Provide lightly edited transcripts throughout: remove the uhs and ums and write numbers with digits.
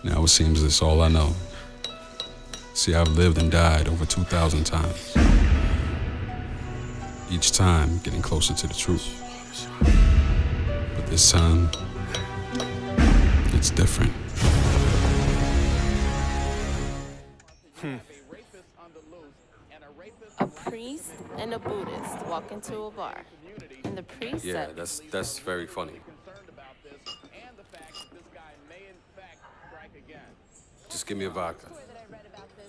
Now it seems it's all I know. See, I've lived and died over 2,000 times. Each time getting closer to the truth. But this time, it's different. A priest and a Buddhist walk into a bar. And the priest said, that's very funny. Just give me a vodka.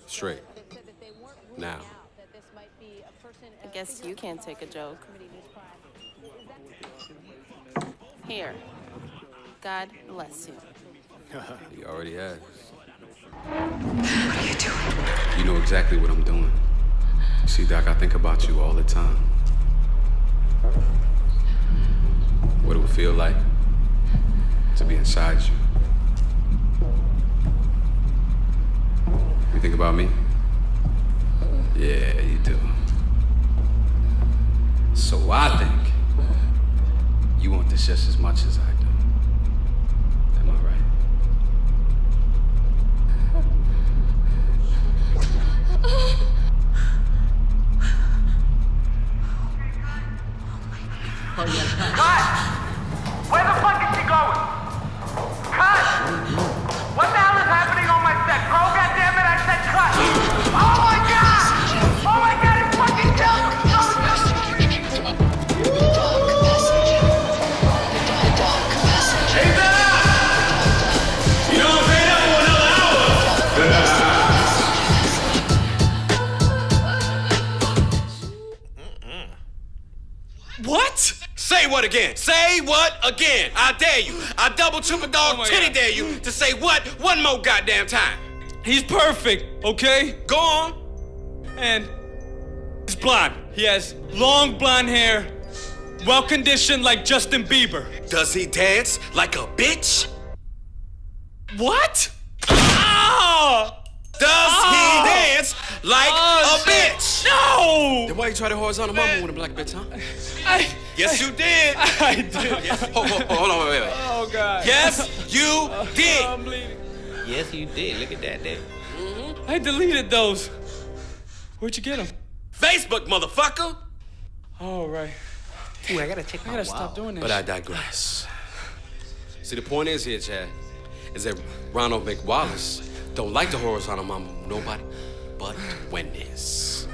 Straight. Now. I guess you can't take a joke. Here. God bless you. He already has. What are you doing? You know exactly what I'm doing. See, Doc, I think about you all the time. What it would feel like to be inside you. You think about me? Yeah, you do. So I think you want this just as much as I do. Am I right? Cut! Where the fuck is she going? Cut! What the hell is happening on my set? Bro, goddammit, I said cut! Oh my god! Oh my god, it fucking killed me! Take that out! You don't pay that for another hour! What? Say what again? Say what again? I dare you. I double triple dog titty dare you to say what one more goddamn time. He's perfect, okay? Go on. And he's blonde. He has long blonde hair, well-conditioned like Justin Bieber. Does he dance like a bitch? What? Ah! Does he dance like a shit. bitch? No! Then why you try to horizontal mama with a black bitch, huh? Yes, you did. I did. Yes. Hold on, wait. Oh, God. Yes, you did. I'm bleeding. Yes, you did. Look at that there. I deleted those. Where'd you get them? Facebook, motherfucker. All right. Ooh, I gotta check my I gotta stop doing this. But I digress. See, the point is here, Chad, is that Ronald McWallace don't like the horizontal mama with nobody but Wendy's.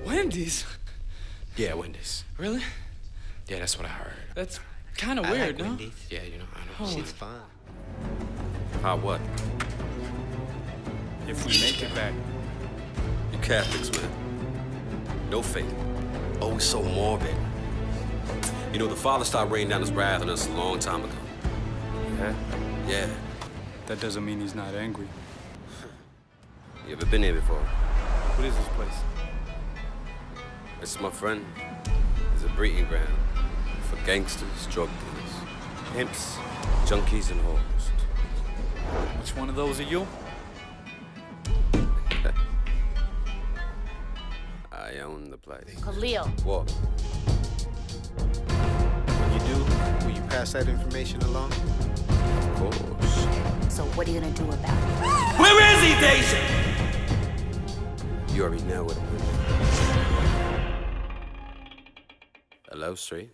Wendy's? Yeah, Wendy's. Really? Yeah, that's what I heard. That's kind of I weird, like no? Wendy's. Yeah, you know, I know. Shit's fun. How what? If we make it back. You Catholics, man. No faith. Always so morbid. You know, the Father started raining down his wrath on us a long time ago. Yeah? Yeah. That doesn't mean he's not angry. You ever been here before? What is this place? This is my friend. It's a breeding ground for gangsters, drug dealers, pimps, junkies, and whores. Which one of those are you? I own the place. Khalil. What? When you do, will you pass that information along? Of course. So what are you gonna do about it? Where is he, Daisy? You already know what I'm doing. Hello, Street.